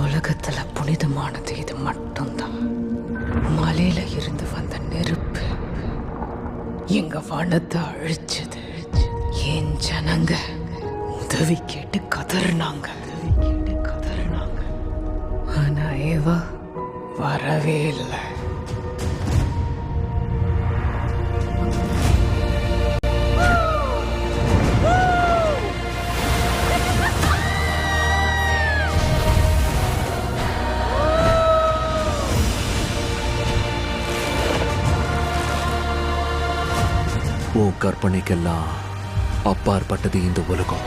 உலகத்துல புனிதமானது இது மட்டும்தான். மலையில இருந்து வந்த நெருப்பு எங்க வனத்தை அழிச்சது. என் ஜனங்க உதவி கேட்டு கதறினாங்க. ஆனா ஏவா வரவே இல்லை. உன் கற்பனைக்கெல்லாம் அப்பாற்பட்டது இந்த உலகம்.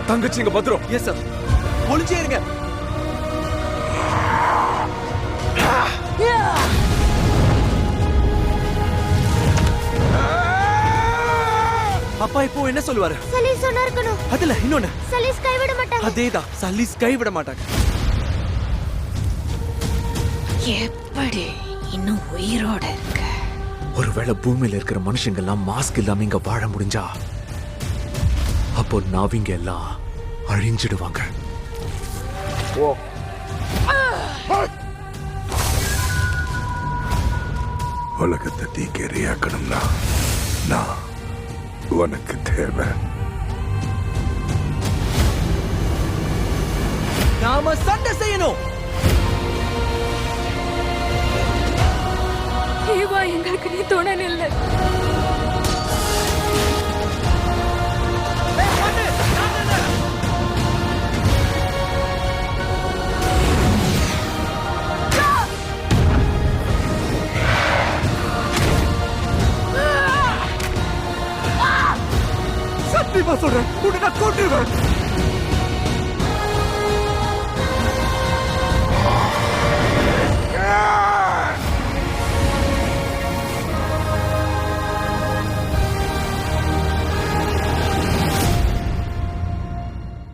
தங்கச்சி இங்க பத்திரம். Yes sir. ஒளிஞ்சே இருங்க. அப்பா இப்போ என்ன சொல்லுவாரு? சலீஸ் சொன்னா இருக்கணும். அதுல இன்னொன்னு, சலீஸ் கைவிட மாட்டாங்க. அதேதான், சலீஸ் கைவிட மாட்டாங்க. எப்படி இன்னும் உயிரோட இருக்க? ஒருவேளை பூமியில இருக்கிற மனுஷங்க எல்லாம் மாஸ்க் இல்லாம இங்க வாழ முடிஞ்சா அப்போ நாவிங்க எல்லாம் அழிஞ்சிடுவாங்க. உலகத்தை தீக்கெறியாக்கணும்னா நான் உனக்கு தேவை. நாம சண்டை செய்யணும். ஏவா எங்களுக்கு நீ துணை இல்லை. சத்தியமா சொல்றேன், உன்னை நான் கொன்றுவேன். Yeah!